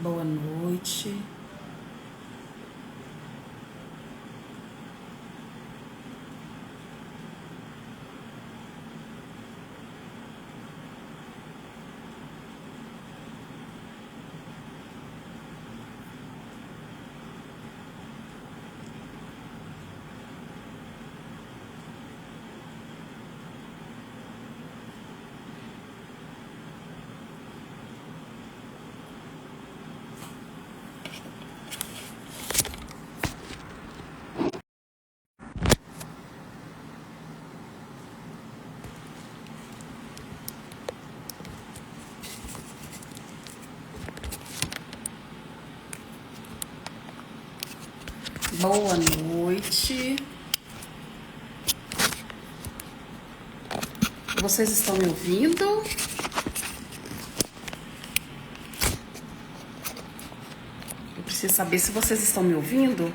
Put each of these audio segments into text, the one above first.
Boa noite. Boa noite. Vocês estão me ouvindo? Eu preciso saber se vocês estão me ouvindo,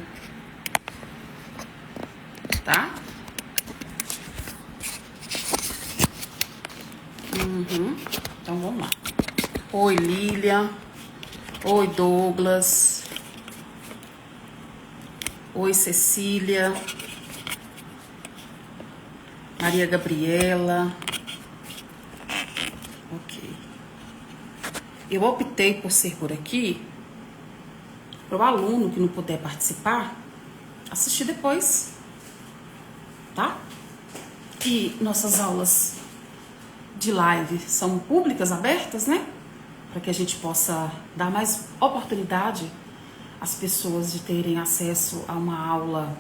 tá? Então vamos lá. Oi, Lilian. Oi, Douglas. Oi, Cecília. Maria Gabriela. Ok. Eu optei por ser por aqui para o aluno que não puder participar assistir depois, tá? E nossas aulas de live são públicas, abertas, né? Para que a gente possa dar mais oportunidade às pessoas de terem acesso a uma aula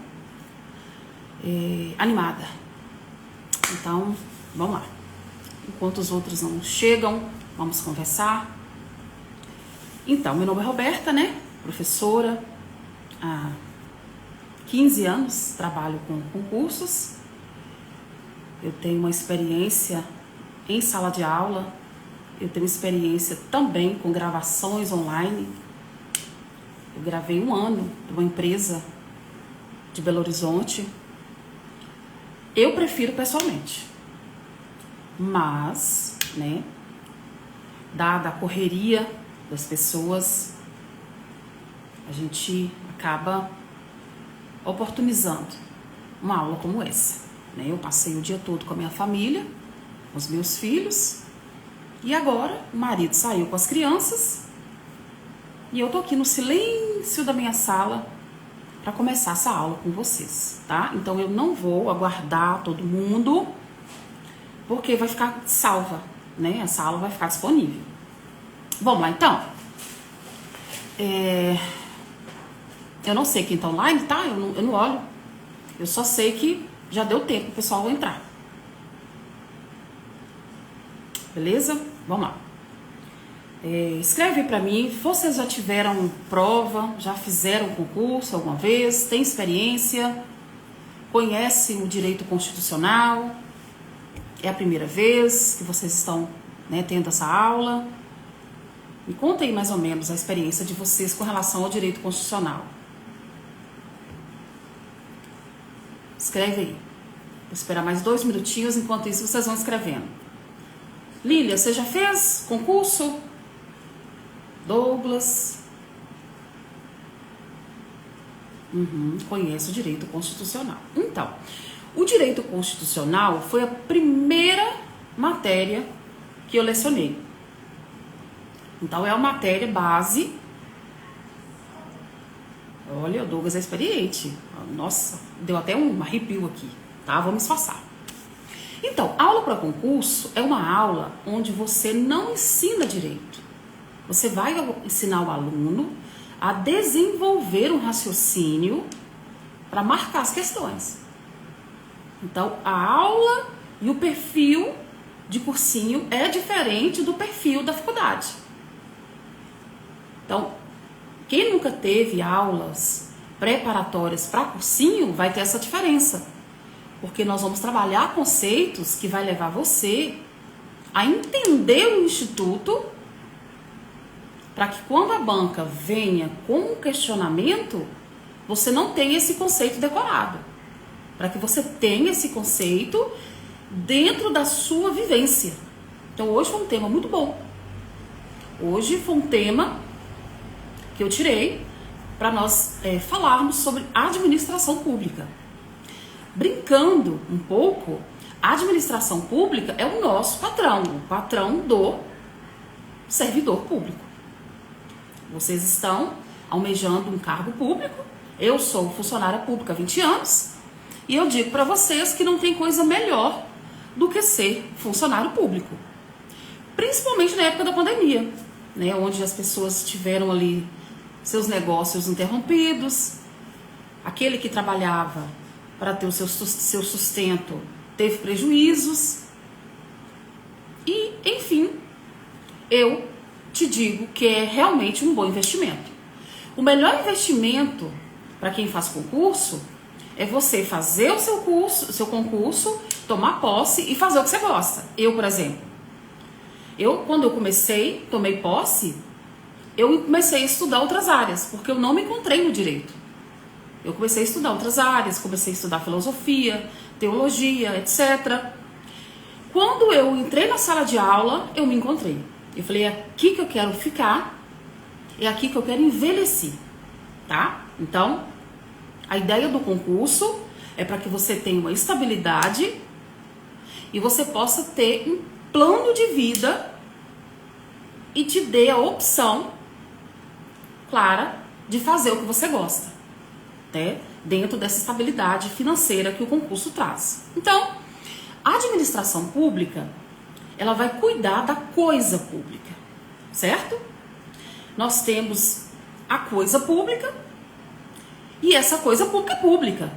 animada. Então, vamos lá. Enquanto os outros não chegam, vamos conversar. Então, meu nome é Roberta, né? Professora, há 15 anos trabalho com concursos. Eu tenho uma experiência em sala de aula. Eu tenho experiência também com gravações online. Eu gravei 1 ano de uma empresa de Belo Horizonte. Eu prefiro pessoalmente, mas, né, dada a correria das pessoas, a gente acaba oportunizando uma aula como essa, né? Eu passei o dia todo com a minha família, com os meus filhos, e agora o marido saiu com as crianças e eu tô aqui no silêncio da minha sala para começar essa aula com vocês, tá? Então eu não vou aguardar todo mundo, porque vai ficar salva, né? Essa aula vai ficar disponível. Vamos lá, então. Eu não sei quem tá online, tá? Eu não olho. Eu só sei que já deu tempo o pessoal entrar. Beleza? Vamos lá. Escreve para mim, vocês já tiveram prova, já fizeram concurso alguma vez, tem experiência, conhecem o direito constitucional, é a primeira vez que vocês estão, né, tendo essa aula. Me conta aí mais ou menos a experiência de vocês com relação ao direito constitucional. Escreve aí. Vou esperar mais 2 minutinhos, enquanto isso vocês vão escrevendo. Lília, você já fez concurso? Douglas. Conhece o direito constitucional. Então, o direito constitucional foi a primeira matéria que eu lecionei. Então, é a matéria base. Olha, o Douglas é experiente. Nossa, deu até um arrepio aqui, tá? Vamos disfarçar. Então, aula para concurso é uma aula onde você não ensina direito. Você vai ensinar o aluno a desenvolver um raciocínio para marcar as questões. Então, a aula e o perfil de cursinho é diferente do perfil da faculdade. Então, quem nunca teve aulas preparatórias para cursinho vai ter essa diferença. Porque nós vamos trabalhar conceitos que vai levar você a entender o instituto, para que quando a banca venha com um questionamento, você não tenha esse conceito decorado. Para que você tenha esse conceito dentro da sua vivência. Então hoje foi um tema muito bom. Hoje foi um tema que eu tirei para nós falarmos sobre administração pública. Brincando um pouco, a administração pública é o nosso patrão, o patrão do servidor público. Vocês estão almejando um cargo público, eu sou funcionária pública há 20 anos, e eu digo para vocês que não tem coisa melhor do que ser funcionário público. Principalmente na época da pandemia, né, onde as pessoas tiveram ali seus negócios interrompidos, aquele que trabalhava para ter o seu sustento teve prejuízos, e, enfim, eu te digo que é realmente um bom investimento. O melhor investimento para quem faz concurso é você fazer o seu concurso, tomar posse e fazer o que você gosta. Eu, por exemplo, quando eu tomei posse, eu comecei a estudar outras áreas, porque eu não me encontrei no direito. Eu comecei a estudar outras áreas, comecei a estudar filosofia, teologia, etc. Quando eu entrei na sala de aula, eu me encontrei. Eu falei, é aqui que eu quero ficar, é aqui que eu quero envelhecer, tá? Então, a ideia do concurso é para que você tenha uma estabilidade e você possa ter um plano de vida e te dê a opção clara de fazer o que você gosta, né? Dentro dessa estabilidade financeira que o concurso traz. Então, a administração pública, ela vai cuidar da coisa pública, certo? Nós temos a coisa pública e essa coisa pública é pública.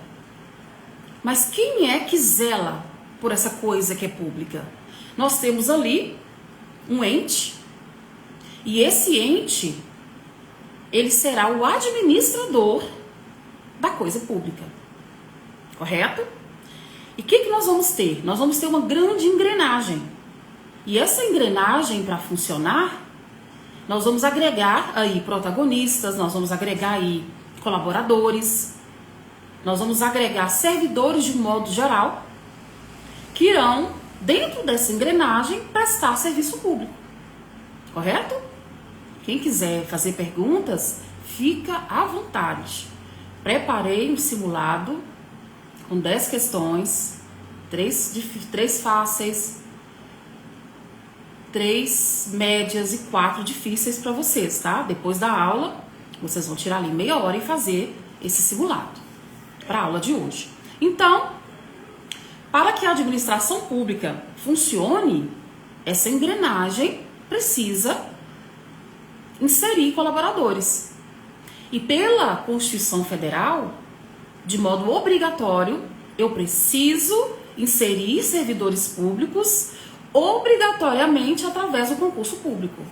Mas quem é que zela por essa coisa que é pública? Nós temos ali um ente, e esse ente, ele será o administrador da coisa pública, correto? E o que nós vamos ter? Nós vamos ter uma grande engrenagem. E essa engrenagem, para funcionar, nós vamos agregar aí protagonistas, nós vamos agregar aí colaboradores, nós vamos agregar servidores de modo geral, que irão, dentro dessa engrenagem, prestar serviço público, correto? Quem quiser fazer perguntas, fica à vontade. Preparei um simulado com 10 questões, 3 fáceis, 3 médias e 4 difíceis para vocês, tá? Depois da aula, vocês vão tirar ali meia hora e fazer esse simulado para a aula de hoje. Então, para que a administração pública funcione, essa engrenagem precisa inserir colaboradores. E pela Constituição Federal, de modo obrigatório, eu preciso inserir servidores públicos obrigatoriamente através do concurso público.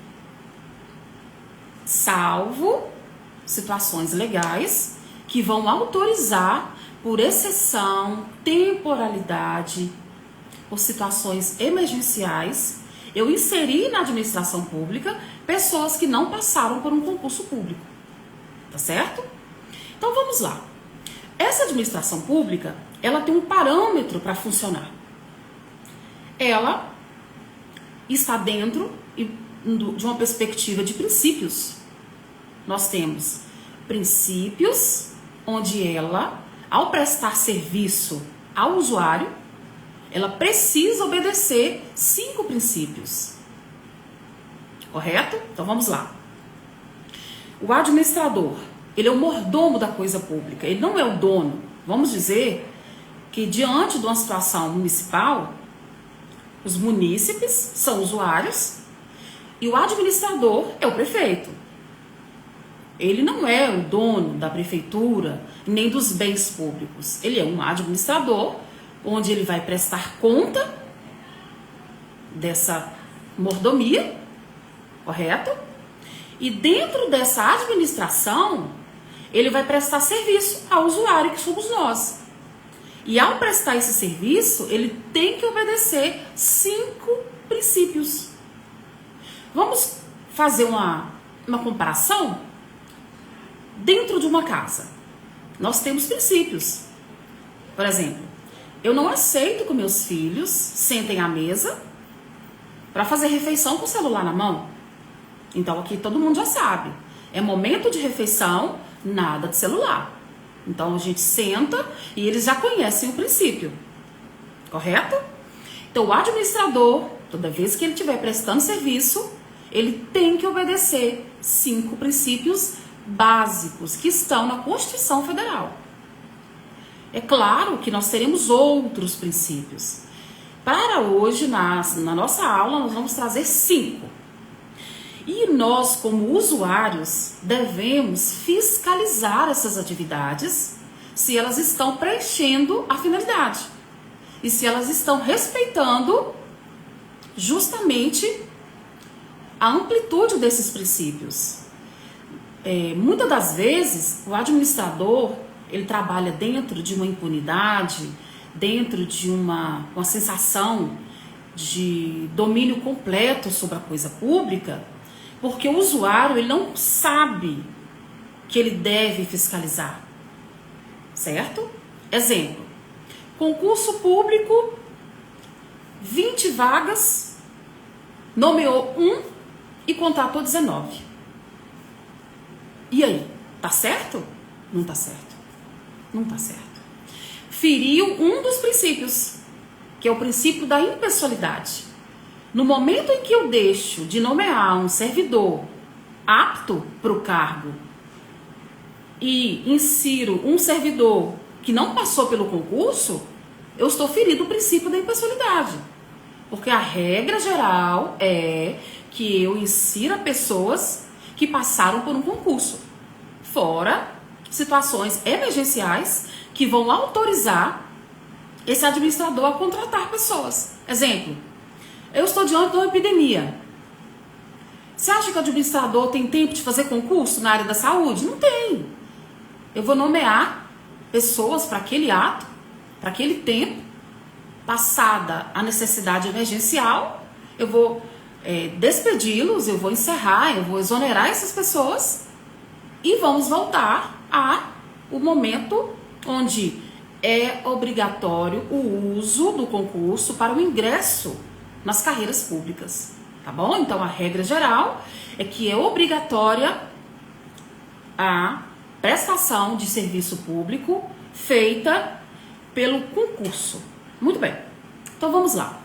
Salvo situações legais que vão autorizar, por exceção, temporalidade, por situações emergenciais, eu inserir na administração pública pessoas que não passaram por um concurso público. Tá certo? Então vamos lá. Essa administração pública, ela tem um parâmetro para funcionar. Ela está dentro de uma perspectiva de princípios. Nós temos princípios onde ela, ao prestar serviço ao usuário, ela precisa obedecer 5 princípios. Correto? Então vamos lá. O administrador, ele é o mordomo da coisa pública, ele não é o dono. Vamos dizer que diante de uma situação municipal, os munícipes são usuários e o administrador é o prefeito. Ele não é o dono da prefeitura nem dos bens públicos. Ele é um administrador onde ele vai prestar conta dessa mordomia, correto? E dentro dessa administração, ele vai prestar serviço ao usuário, que somos nós. E ao prestar esse serviço, ele tem que obedecer 5 princípios. Vamos fazer uma comparação? Dentro de uma casa, nós temos princípios. Por exemplo, eu não aceito que meus filhos sentem à mesa para fazer refeição com o celular na mão. Então aqui todo mundo já sabe. É momento de refeição, nada de celular. Então a gente senta e eles já conhecem o princípio, correto? Então o administrador, toda vez que ele estiver prestando serviço, ele tem que obedecer 5 princípios básicos que estão na Constituição Federal. É claro que nós teremos outros princípios. Para hoje, na nossa aula, nós vamos trazer 5. E nós, como usuários, devemos fiscalizar essas atividades se elas estão preenchendo a finalidade e se elas estão respeitando justamente a amplitude desses princípios. Muitas das vezes, o administrador, ele trabalha dentro de uma impunidade, dentro de uma sensação de domínio completo sobre a coisa pública, porque o usuário ele não sabe que ele deve fiscalizar, certo? Exemplo, concurso público, 20 vagas, nomeou 1 e contratou 19. E aí, tá certo? Não tá certo. Não tá certo. Feriu um dos princípios, que é o princípio da impessoalidade. No momento em que eu deixo de nomear um servidor apto para o cargo e insiro um servidor que não passou pelo concurso, eu estou ferindo o princípio da impessoalidade. Porque a regra geral é que eu insira pessoas que passaram por um concurso, fora situações emergenciais que vão autorizar esse administrador a contratar pessoas. Exemplo, eu estou diante de uma epidemia. Você acha que o administrador tem tempo de fazer concurso na área da saúde? Não tem. Eu vou nomear pessoas para aquele ato, para aquele tempo, passada a necessidade emergencial, eu vou despedi-los, eu vou encerrar, eu vou exonerar essas pessoas e vamos voltar ao momento onde é obrigatório o uso do concurso para o ingresso nas carreiras públicas, tá bom? Então a regra geral é que é obrigatória a prestação de serviço público feita pelo concurso. Muito bem, então vamos lá.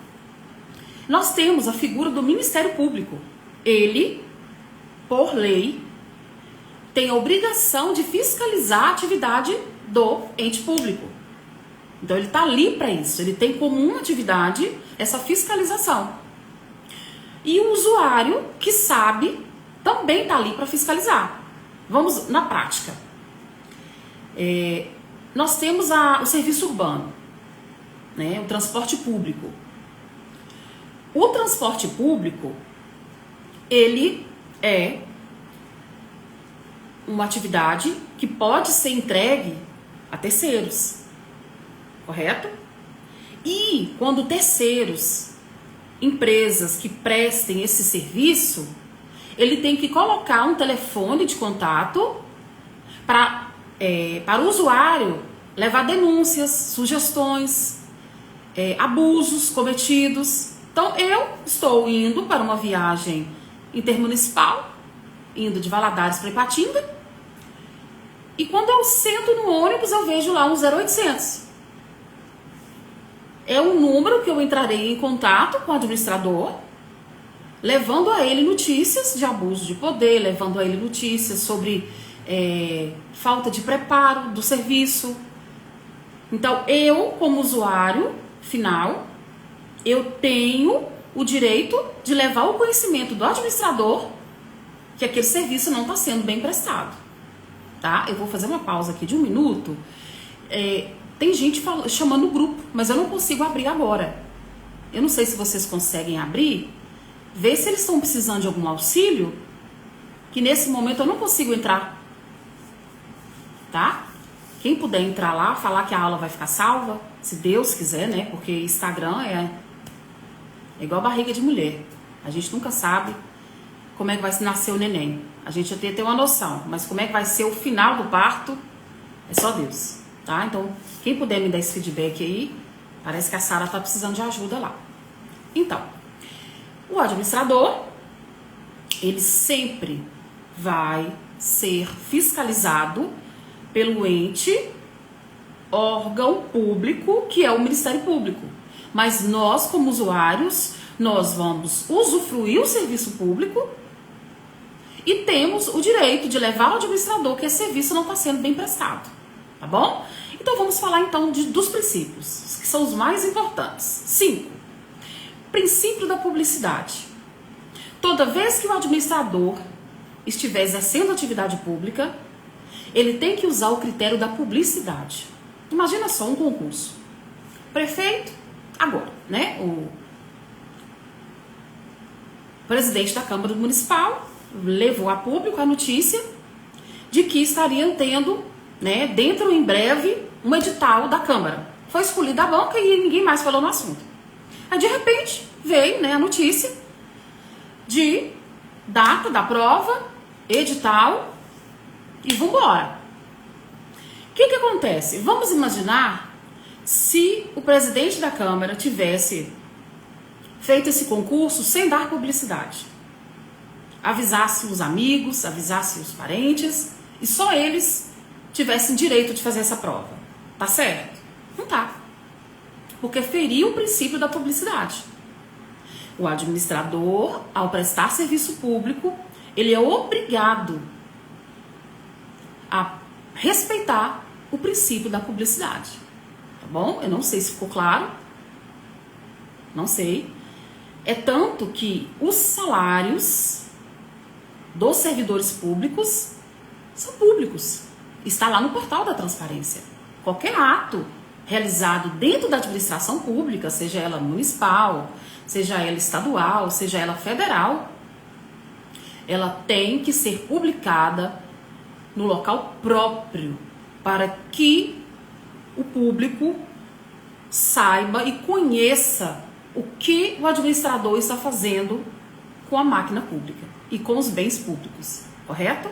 Nós temos a figura do Ministério Público. Ele, por lei, tem a obrigação de fiscalizar a atividade do ente público. Então ele está ali para isso, ele tem como uma atividade essa fiscalização. E o usuário que sabe também está ali para fiscalizar. Vamos na prática. Nós temos o serviço urbano, né, o transporte público. O transporte público, ele é uma atividade que pode ser entregue a terceiros, correto? E quando terceiros, empresas que prestem esse serviço, ele tem que colocar um telefone de contato para o usuário levar denúncias, sugestões, abusos cometidos. Então eu estou indo para uma viagem intermunicipal, indo de Valadares para Ipatinga, e quando eu sento no ônibus eu vejo lá um 0800. É um número que eu entrarei em contato com o administrador, levando a ele notícias de abuso de poder, levando a ele notícias sobre falta de preparo do serviço. Então eu, como usuário final, eu tenho o direito de levar o conhecimento do administrador que aquele serviço não está sendo bem prestado, tá? Eu vou fazer uma pausa aqui de 1 minuto. Tem gente chamando o grupo, mas eu não consigo abrir agora. Eu não sei se vocês conseguem abrir. Vê se eles estão precisando de algum auxílio, que nesse momento eu não consigo entrar, tá? Quem puder entrar lá, falar que a aula vai ficar salva, se Deus quiser, né? Porque Instagram é igual barriga de mulher. A gente nunca sabe como é que vai nascer o neném. A gente até tem uma noção, mas como é que vai ser o final do parto, é só Deus, tá? Então, quem puder me dar esse feedback aí, parece que a Sara tá precisando de ajuda lá. Então, o administrador, ele sempre vai ser fiscalizado pelo órgão público, que é o Ministério Público. Mas nós, como usuários, nós vamos usufruir o serviço público e temos o direito de levar ao administrador que esse serviço não está sendo bem prestado, tá bom? Então vamos falar então dos princípios, que são os mais importantes. 5. Princípio da publicidade. Toda vez que o administrador estiver exercendo atividade pública, ele tem que usar o critério da publicidade. Imagina só um concurso. Prefeito, agora, né? O presidente da Câmara Municipal levou a público a notícia de que estariam tendo, né, dentro em breve, um edital da Câmara. Foi escolhida a banca e ninguém mais falou no assunto. Aí, de repente, veio, né, a notícia de data da prova, edital e vambora. O que acontece? Vamos imaginar se o presidente da Câmara tivesse feito esse concurso sem dar publicidade. Avisasse os amigos, avisasse os parentes e só eles tivessem direito de fazer essa prova. Tá certo? Não tá. Porque feriu o princípio da publicidade. O administrador, ao prestar serviço público, ele é obrigado a respeitar o princípio da publicidade. Tá bom? Eu não sei se ficou claro. Não sei. É tanto que os salários dos servidores públicos são públicos. Está lá no portal da transparência. Qualquer ato realizado dentro da administração pública, seja ela municipal, seja ela estadual, seja ela federal, ela tem que ser publicada no local próprio para que o público saiba e conheça o que o administrador está fazendo com a máquina pública e com os bens públicos, correto?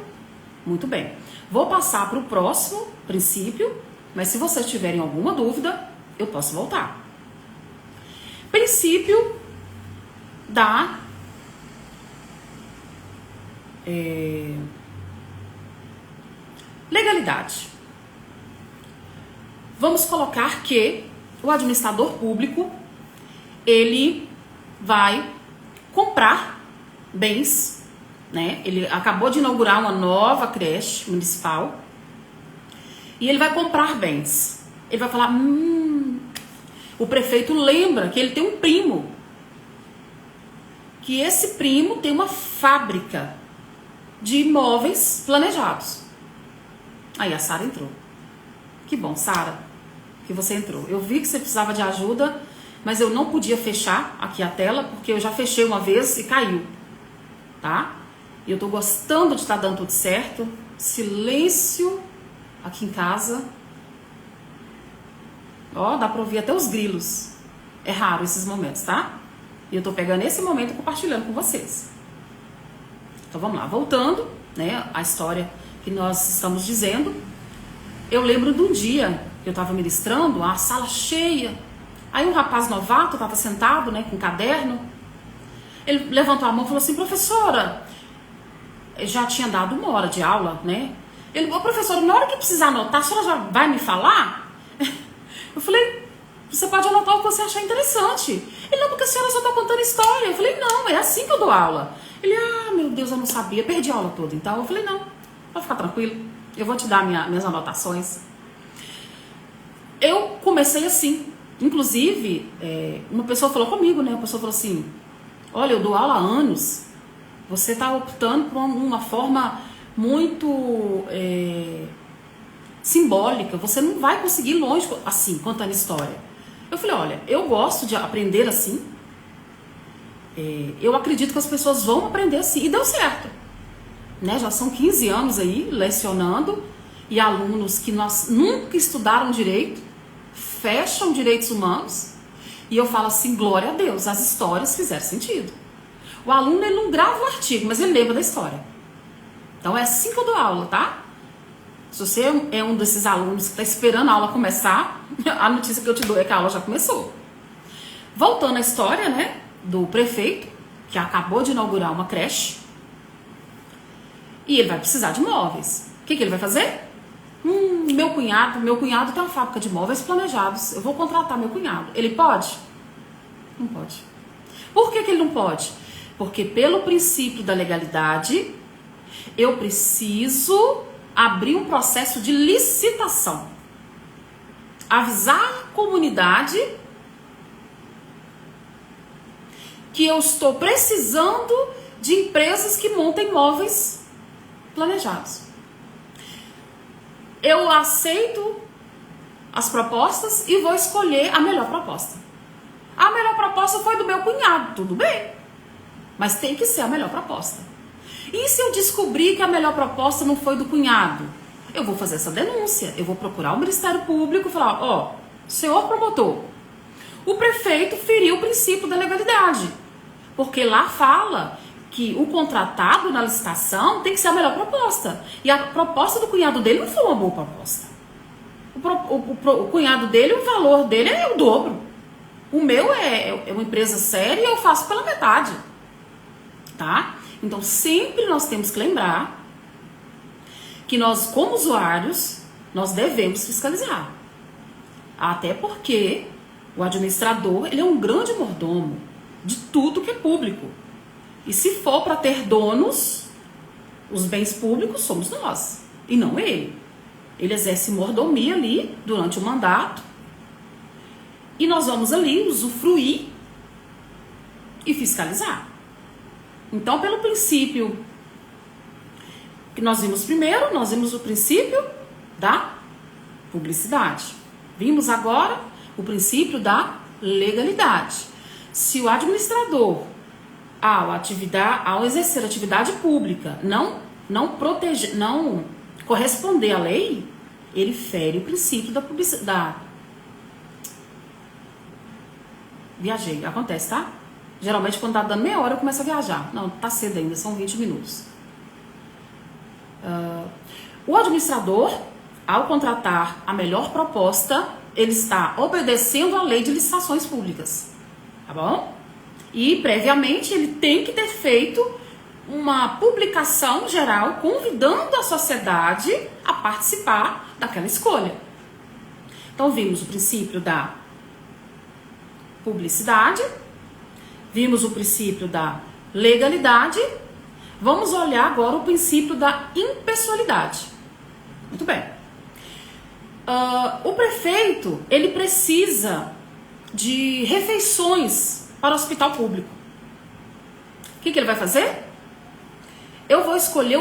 Muito bem. Vou passar para o próximo princípio, mas se vocês tiverem alguma dúvida, eu posso voltar. Princípio da legalidade. Vamos colocar que o administrador público, ele vai comprar bens, né? Ele acabou de inaugurar uma nova creche municipal e ele vai comprar bens. Ele vai falar, o prefeito lembra que ele tem um primo, que esse primo tem uma fábrica de imóveis planejados. Aí a Sara entrou. Que bom, Sara, que você entrou. Eu vi que você precisava de ajuda, mas eu não podia fechar aqui a tela, porque eu já fechei uma vez e caiu, tá? E eu tô gostando de estar dando tudo certo. Silêncio aqui em casa. Ó, dá pra ouvir até os grilos. É raro esses momentos, tá? E eu tô pegando esse momento e compartilhando com vocês. Então vamos lá, voltando, né, a história que nós estamos dizendo. Eu lembro de um dia que eu tava ministrando, a sala cheia. Aí um rapaz novato tava sentado, né, com um caderno. Ele levantou a mão e falou assim, professora, já tinha dado 1 hora de aula, né? Ele, professora, na hora que precisar anotar, a senhora já vai me falar? Eu falei, você pode anotar o que você achar interessante. Ele, não, porque a senhora só está contando história. Eu falei, não, é assim que eu dou aula. Ele, meu Deus, eu não sabia, perdi a aula toda. Então eu falei, não, pode ficar tranquilo, eu vou te dar minhas anotações. Eu comecei assim. Inclusive, uma pessoa falou comigo, né? Uma pessoa falou assim, olha, eu dou aula há anos, você está optando por uma forma muito simbólica, você não vai conseguir ir longe assim, contando história. Eu falei, olha, eu gosto de aprender assim, eu acredito que as pessoas vão aprender assim, e deu certo, né? Já são 15 anos aí lecionando, e alunos que nunca estudaram direito, fecham direitos humanos, e eu falo assim, glória a Deus, as histórias fizeram sentido. O aluno, ele não grava o artigo, mas ele lembra da história. Então é assim que eu dou aula, tá? Se você é um desses alunos que está esperando a aula começar, a notícia que eu te dou é que a aula já começou. Voltando à história, né, do prefeito, que acabou de inaugurar uma creche, E ele vai precisar de móveis. O que ele vai fazer? Meu cunhado tem uma fábrica de móveis planejados. Eu vou contratar meu cunhado. Ele pode? Não pode. Por que ele não pode? Porque pelo princípio da legalidade, eu preciso abrir um processo de licitação. Avisar a comunidade que eu estou precisando de empresas que montem móveis planejados. Eu aceito as propostas e vou escolher a melhor proposta. A melhor proposta foi do meu cunhado, tudo bem, mas tem que ser a melhor proposta. E se eu descobrir que a melhor proposta não foi do cunhado? Eu vou fazer essa denúncia, eu vou procurar o Ministério Público e falar, ó, senhor promotor, o prefeito feriu o princípio da legalidade, porque lá fala que o contratado na licitação tem que ser a melhor proposta. E a proposta do cunhado dele não foi uma boa proposta. O cunhado dele, o valor dele é o dobro. O meu é uma empresa séria e eu faço pela metade. Tá? Então sempre nós temos que lembrar que nós, como usuários, nós devemos fiscalizar. Até porque o administrador, ele é um grande mordomo de tudo que é público. E se for para ter donos, os bens públicos somos nós, e não ele. Ele exerce mordomia ali durante o mandato, e nós vamos ali usufruir e fiscalizar. Então, pelo princípio que nós vimos primeiro, nós vimos o princípio da publicidade. Vimos agora o princípio da legalidade. Se o administrador, ao exercer atividade pública, não corresponder à lei, ele fere o princípio da publicidade. Viajei, acontece, tá? Geralmente quando tá dando meia hora eu começo a viajar. Não, tá cedo ainda, são 20 minutos. O administrador, ao contratar a melhor proposta, ele está obedecendo à lei de licitações públicas. Tá bom? E previamente ele tem que ter feito uma publicação geral convidando a sociedade a participar daquela escolha. Então vimos o princípio da publicidade, vimos o princípio da legalidade, vamos olhar agora o princípio da impessoalidade. Muito bem. O prefeito, ele precisa de refeições para o hospital público. O que ele vai fazer? Eu vou escolher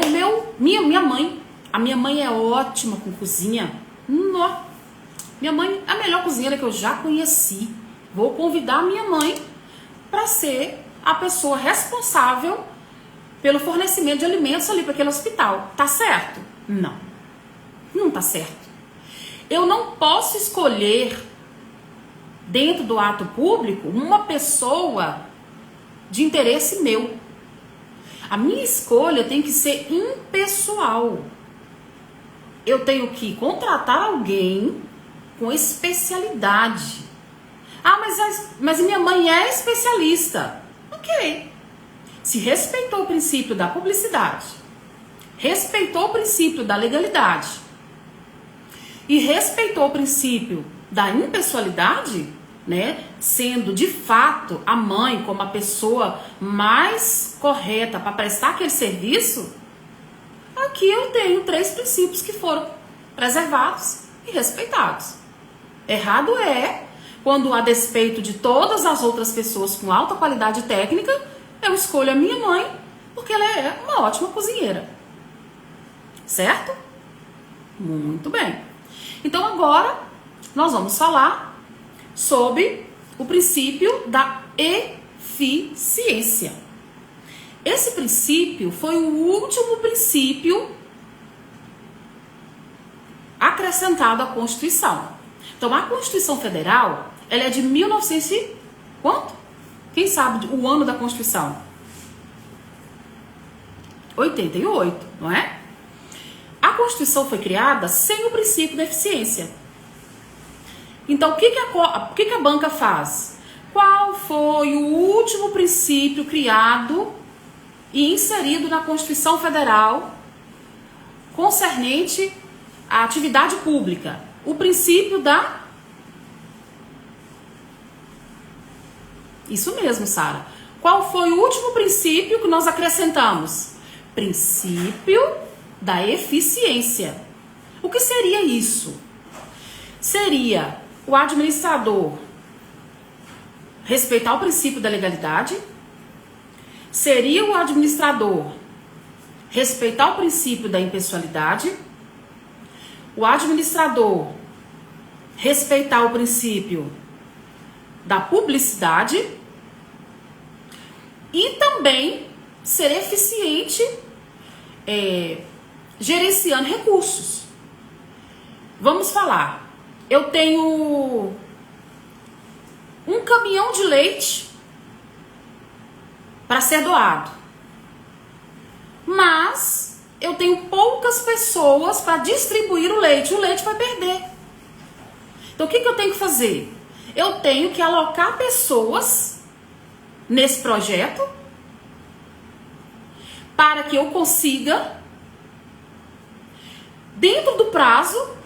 minha mãe. A minha mãe é ótima com cozinha. Minha mãe é a melhor cozinheira que eu já conheci. Vou convidar a minha mãe para ser a pessoa responsável pelo fornecimento de alimentos ali para aquele hospital. Tá certo? Não. Não tá certo. Eu não posso escolher dentro do ato público uma pessoa de interesse meu. A minha escolha tem que ser impessoal. Eu tenho que contratar alguém com especialidade. Mas minha mãe é especialista. Ok. Se respeitou o princípio da publicidade, respeitou o princípio da legalidade e respeitou o princípio da impessoalidade, né, sendo de fato a mãe como a pessoa mais correta para prestar aquele serviço, aqui eu tenho 3 princípios que foram preservados e respeitados. Errado é quando, a despeito de todas as outras pessoas com alta qualidade técnica, eu escolho a minha mãe porque ela é uma ótima cozinheira. Certo? Muito bem. Então agora nós vamos falar sobre o princípio da eficiência. Esse princípio foi o último princípio acrescentado à Constituição. Então, a Constituição Federal, ela é de 1900 e quanto? Quem sabe o ano da Constituição? 88, não é? A Constituição foi criada sem o princípio da eficiência. Então, o que a banca faz? Qual foi o último princípio criado e inserido na Constituição Federal concernente à atividade pública. O princípio da... Isso mesmo, Sara. Qual foi o último princípio que nós acrescentamos? Princípio da eficiência. O que seria isso? Seria o administrador respeitar o princípio da legalidade? Seria o administrador respeitar o princípio da impessoalidade? O administrador respeitar o princípio da publicidade? E também ser eficiente gerenciando recursos. Vamos falar, eu tenho um caminhão de leite para ser doado, mas eu tenho poucas pessoas para distribuir o leite vai perder. Então o que eu tenho que fazer? Eu tenho que alocar pessoas nesse projeto para que eu consiga, dentro do prazo,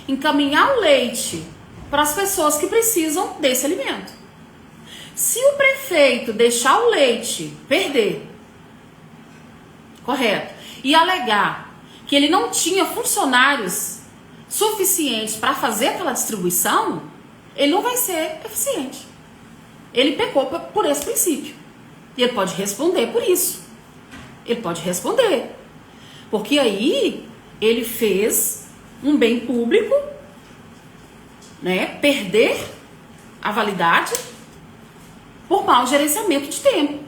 encaminhar o leite para as pessoas que precisam desse alimento. Se o prefeito deixar o leite perder, correto, e alegar que ele não tinha funcionários suficientes para fazer aquela distribuição, ele não vai ser eficiente. Ele pecou por esse princípio. E ele pode responder por isso. Ele pode responder. Porque aí ele fez um bem público, né, perder a validade por mau gerenciamento de tempo.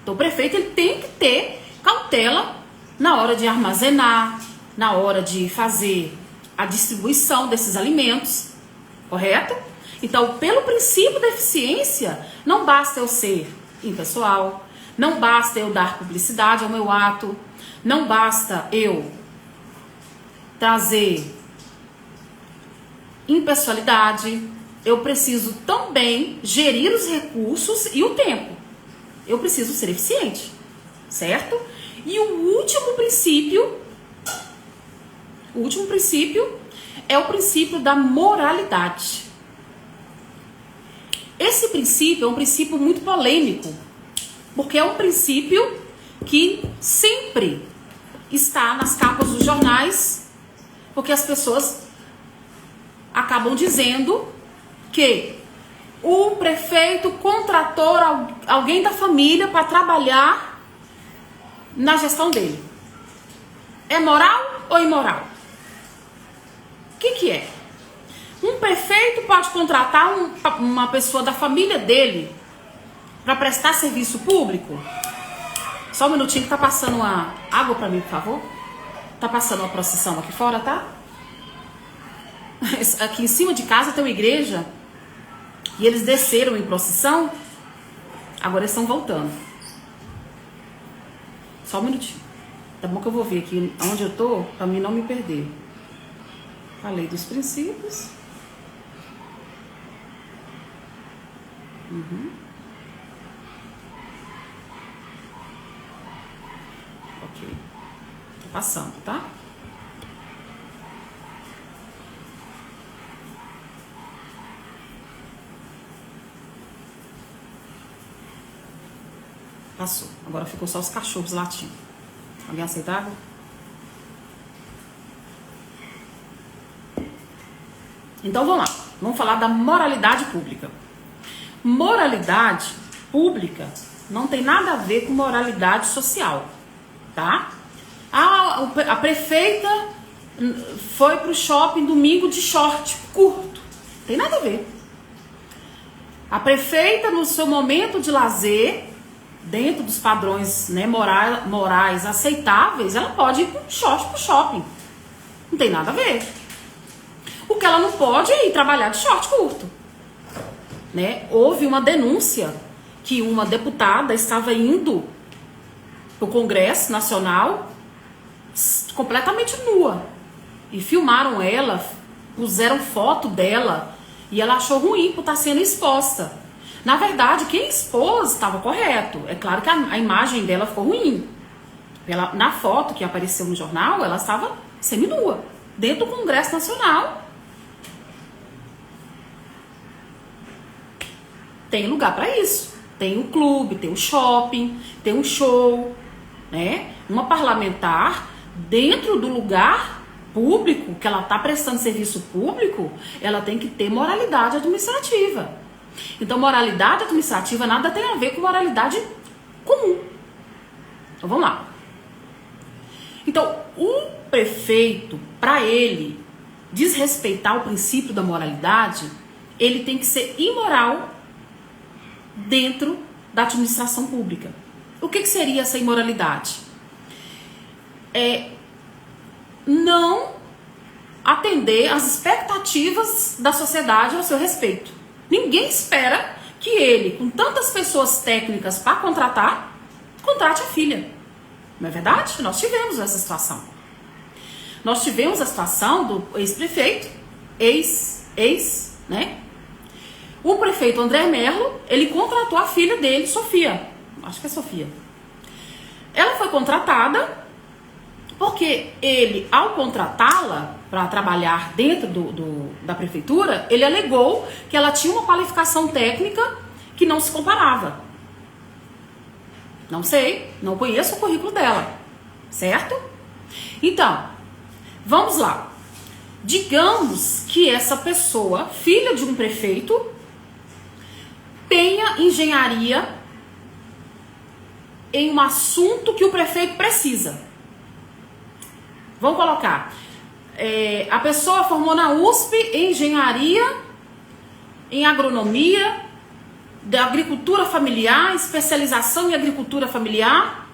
Então o prefeito ele tem que ter cautela na hora de armazenar, na hora de fazer a distribuição desses alimentos, correto? Então, pelo princípio da eficiência, não basta eu ser impessoal, não basta eu dar publicidade ao meu ato, não basta eu trazer impessoalidade, eu preciso também gerir os recursos e o tempo. Eu preciso ser eficiente, certo? E o último princípio é o princípio da moralidade. Esse princípio é um princípio muito polêmico, porque é um princípio que sempre está nas capas dos jornais, porque as pessoas acabam dizendo que o prefeito contratou alguém da família para trabalhar na gestão dele. É moral ou imoral? O que é? Um prefeito pode contratar uma pessoa da família dele para prestar serviço público? Só um minutinho que tá passando uma água para mim, por favor. Tá passando uma procissão aqui fora, tá? Aqui em cima de casa tem uma igreja e eles desceram em procissão. Agora eles estão voltando. Só um minutinho. Tá bom que eu vou ver aqui onde eu tô para mim não me perder. Falei dos princípios. Ok. Tô passando, tá? Passou. Agora ficou só os cachorros latindo. Alguém aceita água? Então vamos lá. Vamos falar da moralidade pública. Moralidade pública não tem nada a ver com moralidade social, tá? A prefeita foi pro shopping domingo de short curto. Tem nada a ver. A prefeita, no seu momento de lazer, dentro dos padrões, né, morais aceitáveis, ela pode ir com short pro shopping. Não tem nada a ver. O que ela não pode é ir trabalhar de short curto. Né? Houve uma denúncia que uma deputada estava indo para o Congresso Nacional completamente nua. E filmaram ela, puseram foto dela e ela achou ruim por estar sendo exposta. Na verdade, quem expôs estava correto. É claro que a imagem dela ficou ruim. Na foto que apareceu no jornal, ela estava seminua, dentro do Congresso Nacional. Tem lugar para isso. Tem o clube, tem o shopping, tem um show, né? Uma parlamentar, dentro do lugar público, que ela está prestando serviço público, ela tem que ter moralidade administrativa. Então, moralidade administrativa nada tem a ver com moralidade comum. Então, vamos lá. Então, o prefeito, para ele desrespeitar o princípio da moralidade, ele tem que ser imoral dentro da administração pública. O que seria essa imoralidade? É não atender às expectativas da sociedade ao seu respeito. Ninguém espera que ele, com tantas pessoas técnicas para contratar, contrate a filha. Não é verdade? Nós tivemos essa situação. Nós tivemos a situação do ex-prefeito, né? O prefeito André Merlo, ele contratou a filha dele, Sofia. Acho que é Sofia. Ela foi contratada porque ele, ao contratá-la para trabalhar dentro da prefeitura, ele alegou que ela tinha uma qualificação técnica que não se comparava. Não sei, não conheço o currículo dela, certo? Então, vamos lá. Digamos que essa pessoa, filha de um prefeito, tenha engenharia em um assunto que o prefeito precisa. Vamos colocar. A pessoa formou na USP em engenharia, em agronomia, da agricultura familiar, especialização em agricultura familiar.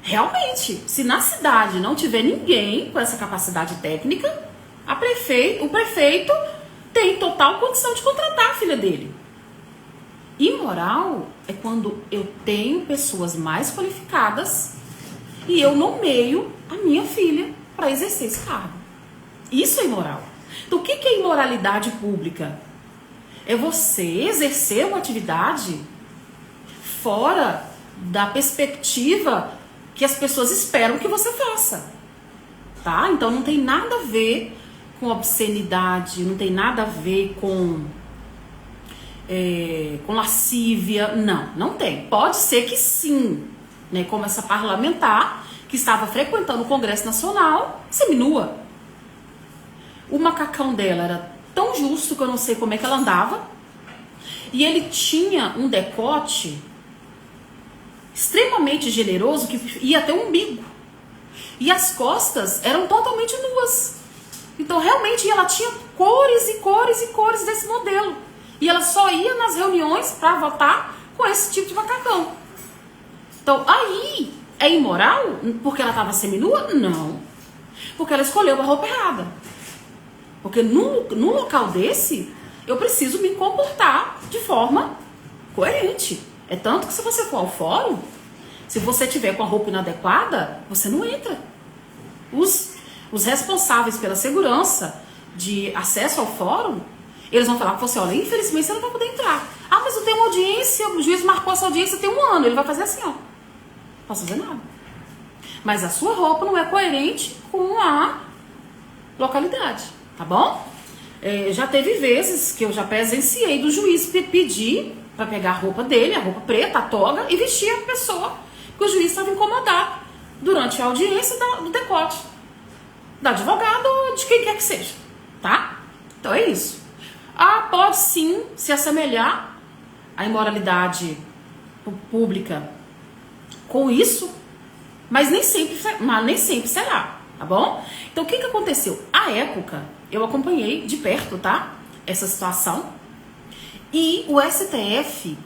Realmente, se na cidade não tiver ninguém com essa capacidade técnica, o prefeito tem total condição de contratar a filha dele. Imoral é quando eu tenho pessoas mais qualificadas e eu nomeio a minha filha para exercer esse cargo. Isso é imoral. Então, o que é imoralidade pública? É você exercer uma atividade fora da perspectiva que as pessoas esperam que você faça. Tá? Então, não tem nada a ver com obscenidade, não tem nada a ver com lascívia. Não tem. Pode ser que sim, né? Como essa parlamentar que estava frequentando o Congresso Nacional, seminua. O macacão dela era tão justo que eu não sei como é que ela andava. E ele tinha um decote extremamente generoso que ia até o umbigo. E as costas eram totalmente nuas. Então, realmente, ela tinha cores e cores e cores desse modelo. E ela só ia nas reuniões para votar com esse tipo de macacão. Então, aí, é imoral porque ela estava seminua? Não. Porque ela escolheu uma roupa errada. Porque num local desse, eu preciso me comportar de forma coerente. É tanto que se você for ao fórum, se você tiver com a roupa inadequada, você não entra. Os responsáveis pela segurança de acesso ao fórum, eles vão falar com você, olha, infelizmente você não vai poder entrar. Ah, mas eu tenho uma audiência, o juiz marcou essa audiência tem 1 ano, ele vai fazer assim, ó. Não posso fazer nada. Mas a sua roupa não é coerente com a localidade, tá bom? Já teve vezes que eu já presenciei do juiz pedir para pegar a roupa dele, a roupa preta, a toga, e vestir a pessoa, porque o juiz estava incomodado durante a audiência do decote, da advogada ou de quem quer que seja, tá? Então é isso. Pode sim se assemelhar à imoralidade pública com isso, mas nem sempre será, tá bom? Então o que aconteceu? À época, eu acompanhei de perto, tá? Essa situação. E o STF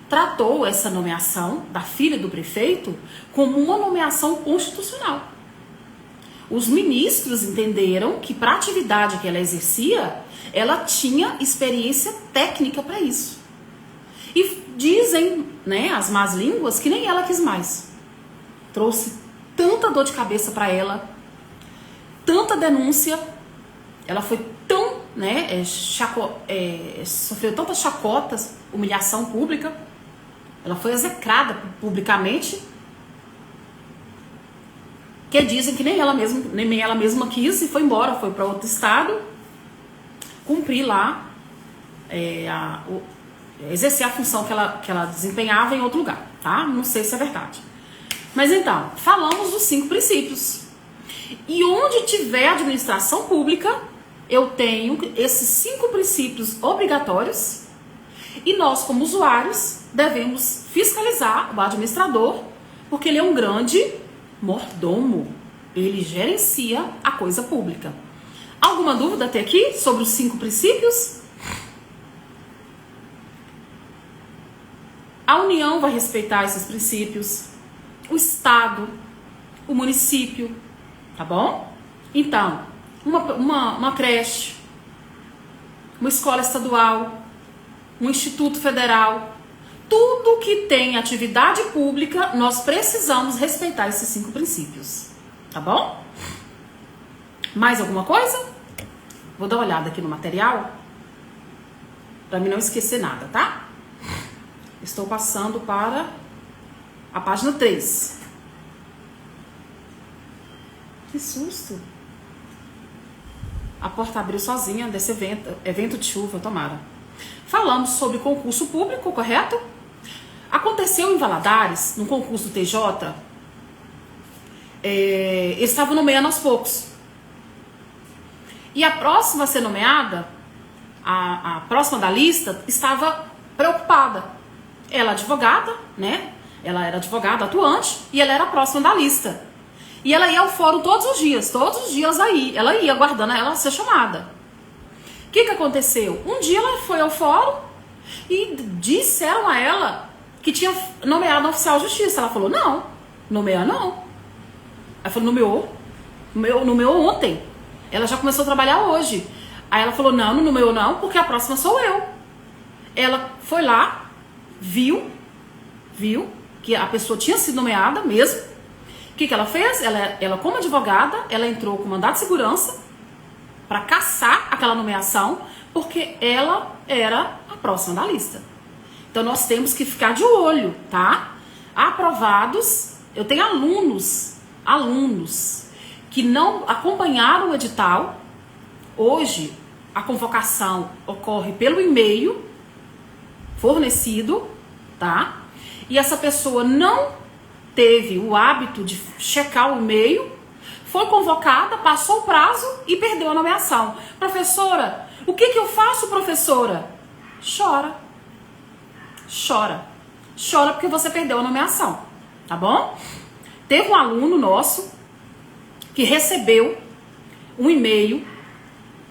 tratou essa nomeação da filha do prefeito como uma nomeação constitucional. Os ministros entenderam que para a atividade que ela exercia, ela tinha experiência técnica para isso. E dizem, né, as más línguas, que nem ela quis mais. Trouxe tanta dor de cabeça para ela, tanta denúncia, ela foi tão, né, sofreu tantas chacotas, humilhação pública, ela foi execrada publicamente, que dizem que nem ela mesma quis e foi embora, foi para outro estado, cumprir lá, exercer a função que ela desempenhava em outro lugar, tá? Não sei se é verdade. Mas então, falamos dos 5 princípios. E onde tiver administração pública, eu tenho esses 5 princípios obrigatórios e nós, como usuários, devemos fiscalizar o administrador, porque ele é um grande mordomo. Ele gerencia a coisa pública. Alguma dúvida até aqui sobre os 5 princípios? A União vai respeitar esses princípios, o Estado, o município, tá bom? Então, uma creche, uma escola estadual, um instituto federal, tudo que tem atividade pública, nós precisamos respeitar esses 5 princípios, tá bom? Mais alguma coisa? Vou dar uma olhada aqui no material, para mim não esquecer nada, tá? Estou passando para a página 3. Que susto! A porta abriu sozinha desse evento de chuva, tomara. Falamos sobre concurso público, correto? Aconteceu em Valadares, no concurso do TJ, eles estavam nomeando aos poucos. E a próxima a ser nomeada, a próxima da lista, estava preocupada. Ela advogada, né? Ela era advogada atuante e ela era a próxima da lista. E ela ia ao fórum todos os dias aí. Ela ia aguardando ela ser chamada. O que aconteceu? Um dia ela foi ao fórum e disseram a ela que tinha nomeado oficial de justiça. Ela falou, não, nomear não. Ela falou, nomeou ontem. Ela já começou a trabalhar hoje. Aí ela falou, não nomeou não, porque a próxima sou eu. Ela foi lá, viu que a pessoa tinha sido nomeada mesmo. O que ela fez? Ela, como advogada, ela entrou com mandado de segurança para caçar aquela nomeação, porque ela era a próxima da lista. Então nós temos que ficar de olho, tá? Aprovados, eu tenho alunos que não acompanharam o edital. Hoje a convocação ocorre pelo e-mail fornecido, tá? E essa pessoa não teve o hábito de checar o e-mail, foi convocada, passou o prazo e perdeu a nomeação. Professora, o que eu faço, professora? Chora. Chora porque você perdeu a nomeação, tá bom? Teve um aluno nosso que recebeu um e-mail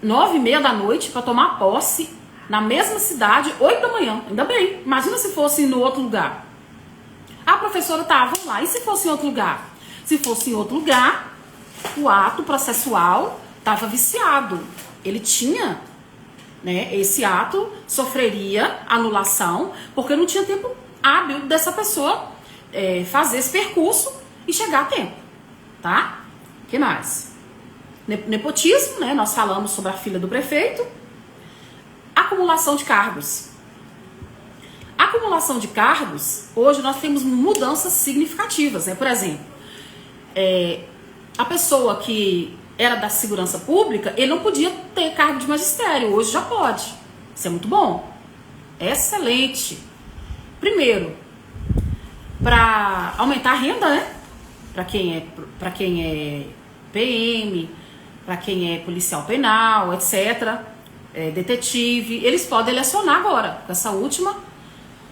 9h30 da noite para tomar posse na mesma cidade, 8 da manhã. Ainda bem, imagina se fosse no outro lugar. A professora vamos lá, e se fosse em outro lugar? Se fosse em outro lugar, o ato processual estava viciado. Ele tinha, né, esse ato sofreria anulação, porque não tinha tempo hábil dessa pessoa fazer esse percurso e chegar a tempo, tá? O que mais? Nepotismo, né? Nós falamos sobre a filha do prefeito. Acumulação de cargos. Acumulação de cargos, hoje nós temos mudanças significativas, né? Por exemplo, a pessoa que era da segurança pública, ele não podia ter cargo de magistério, hoje já pode. Isso é muito bom. É excelente. Primeiro, para aumentar a renda, né? Para quem é PM, para quem é policial penal, etc., detetive, eles podem lecionar agora, com essa última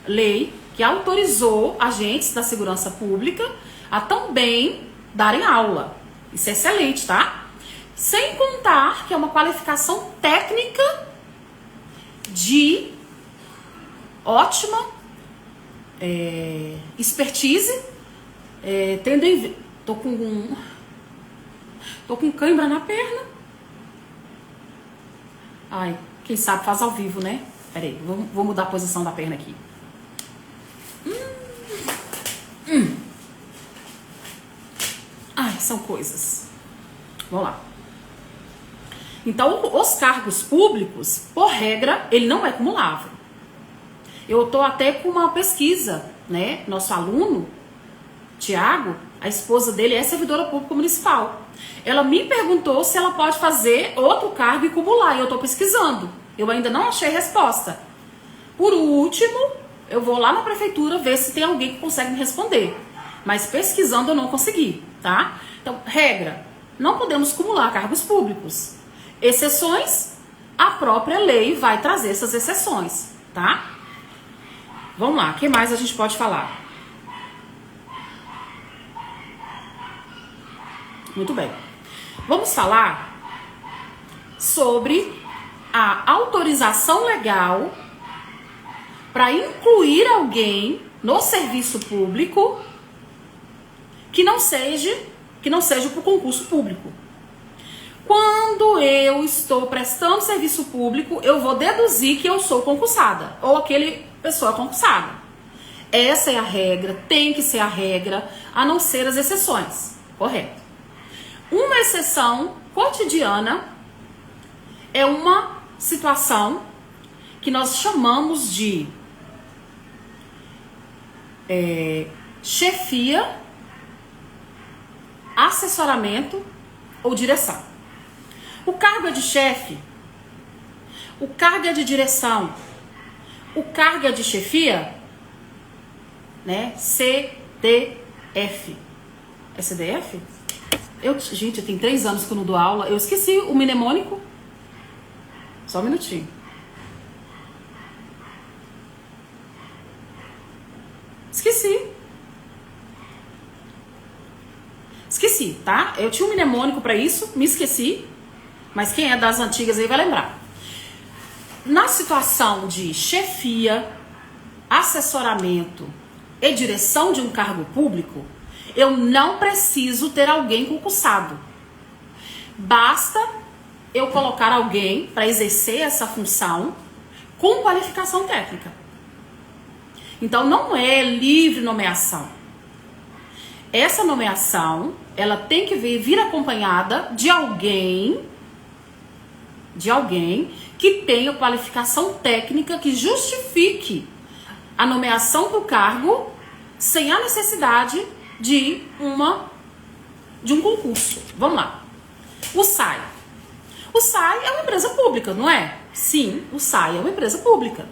lei que autorizou agentes da segurança pública a também darem aula. Isso é excelente, tá? Sem contar que é uma qualificação técnica de ótima expertise, tendo em... Tô com cãibra na perna. Ai, quem sabe faz ao vivo, né? Peraí, vou mudar a posição da perna aqui. Ai, são coisas. Vamos lá. Então, os cargos públicos, por regra, ele não é cumulável. Eu tô até com uma pesquisa, né? Nosso aluno, Tiago, a esposa dele é servidora pública municipal. Ela me perguntou se ela pode fazer outro cargo e cumular, e eu tô pesquisando. Eu ainda não achei resposta. Por último, eu vou lá na prefeitura ver se tem alguém que consegue me responder. Mas pesquisando eu não consegui, tá? Então, regra, não podemos cumular cargos públicos. Exceções, a própria lei vai trazer essas exceções, tá? Vamos lá, o que mais a gente pode falar? Muito bem. Vamos falar sobre a autorização legal para incluir alguém no serviço público que não seja para o concurso público. Quando eu estou prestando serviço público, eu vou deduzir que eu sou concursada, ou aquele pessoa concursada. Essa é a regra, tem que ser a regra, a não ser as exceções, correto? Uma exceção cotidiana é uma situação que nós chamamos de chefia, assessoramento ou direção. O cargo é de chefe, o cargo é de direção, o cargo é de chefia, né? CDF. É CDF? Gente, tem 3 anos que eu não dou aula. Eu esqueci o mnemônico. Só um minutinho. Esqueci, tá? Eu tinha um mnemônico pra isso, me esqueci. Mas quem é das antigas aí vai lembrar. Na situação de chefia, assessoramento e direção de um cargo público, eu não preciso ter alguém concursado. Basta eu colocar alguém para exercer essa função com qualificação técnica. Então não é livre nomeação. Essa nomeação, ela tem que vir acompanhada de alguém que tenha qualificação técnica que justifique a nomeação do cargo sem a necessidade de um concurso. Vamos lá. O SAI. O SAI é uma empresa pública, não é? Sim, o SAI é uma empresa pública.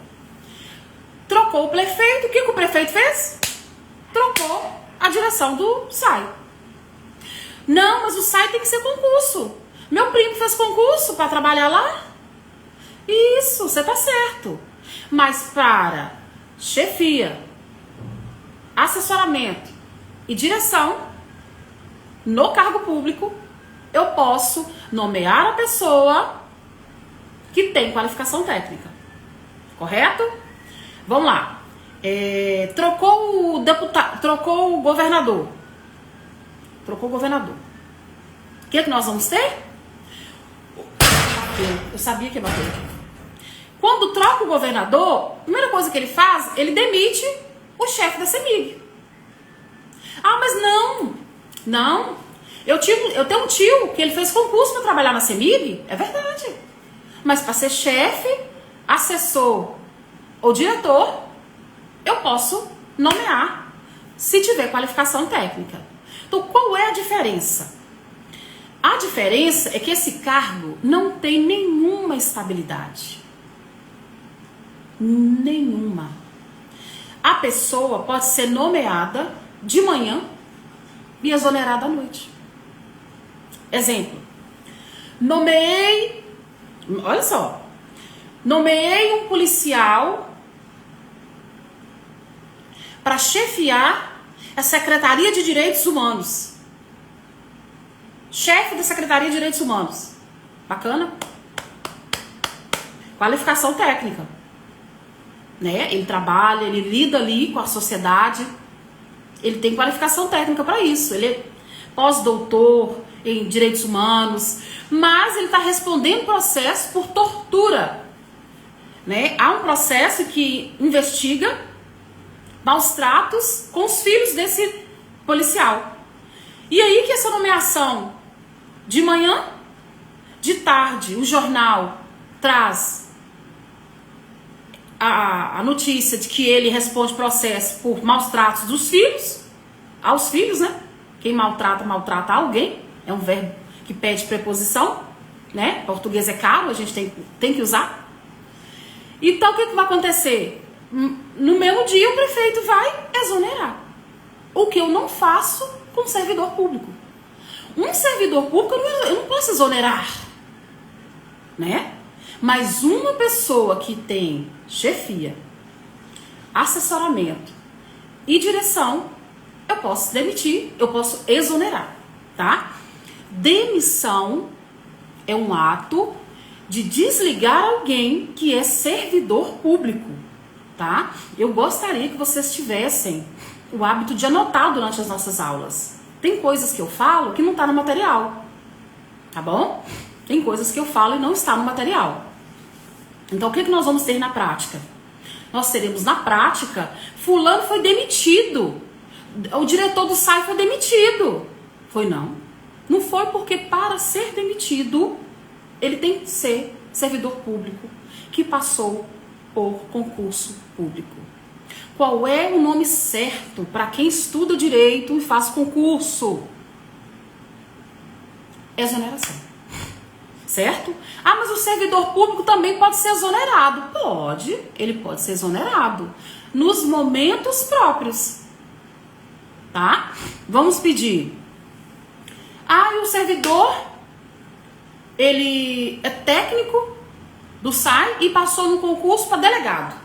Trocou o prefeito, o que o prefeito fez? Trocou a direção do SAI. Não, mas o SAI tem que ser concurso. Meu primo fez concurso para trabalhar lá? Isso, você tá certo. Mas para chefia, assessoramento e direção no cargo público, eu posso nomear a pessoa que tem qualificação técnica. Correto? Vamos lá. Trocou o deputado, trocou o governador. Trocou o governador. O que nós vamos ter? Eu sabia que ia bater. Quando troca o governador, a primeira coisa que ele faz, ele demite o chefe da CEMIG. Ah, mas não. Eu tenho um tio que ele fez concurso para trabalhar na CEMIG, é verdade. Mas para ser chefe, assessor ou diretor, eu posso nomear se tiver qualificação técnica. Então, qual é a diferença? A diferença é que esse cargo não tem nenhuma estabilidade. Nenhuma. A pessoa pode ser nomeada de manhã e exonerada à noite. Exemplo. Nomeei um policial para chefiar a Secretaria de Direitos Humanos. Chefe da Secretaria de Direitos Humanos. Bacana? Qualificação técnica. Né? Ele trabalha, ele lida ali com a sociedade. Ele tem qualificação técnica para isso. Ele é pós-doutor em Direitos Humanos. Mas ele está respondendo processo por tortura. Né? Há um processo que investiga maus tratos com os filhos desse policial. E aí que essa nomeação de manhã, de tarde, o jornal traz a notícia de que ele responde processo por maus tratos dos filhos, aos filhos, né? Quem maltrata, maltrata alguém. É um verbo que pede preposição, né? Português é caro, a gente tem que usar. Então, o que vai acontecer? No mesmo dia, o prefeito vai exonerar. O que eu não faço com servidor público. Um servidor público eu não posso exonerar, né? Mas uma pessoa que tem chefia, assessoramento e direção, eu posso demitir, eu posso exonerar, tá? Demissão é um ato de desligar alguém que é servidor público, tá? Eu gostaria que vocês tivessem o hábito de anotar durante as nossas aulas. Tem coisas que eu falo que não tá no material, tá bom? Tem coisas que eu falo e não está no material. Então, o que nós vamos ter na prática? Nós teremos na prática, fulano foi demitido, o diretor do SAI foi demitido. Foi não? Não foi, porque para ser demitido, ele tem que ser servidor público que passou por concurso público. Qual é o nome certo para quem estuda direito e faz concurso? Exoneração. Certo? Ah, mas o servidor público também pode ser exonerado. Pode, ele pode ser exonerado nos momentos próprios. Tá? Vamos pedir. Ah, e o servidor, ele é técnico do SAI e passou no concurso para delegado.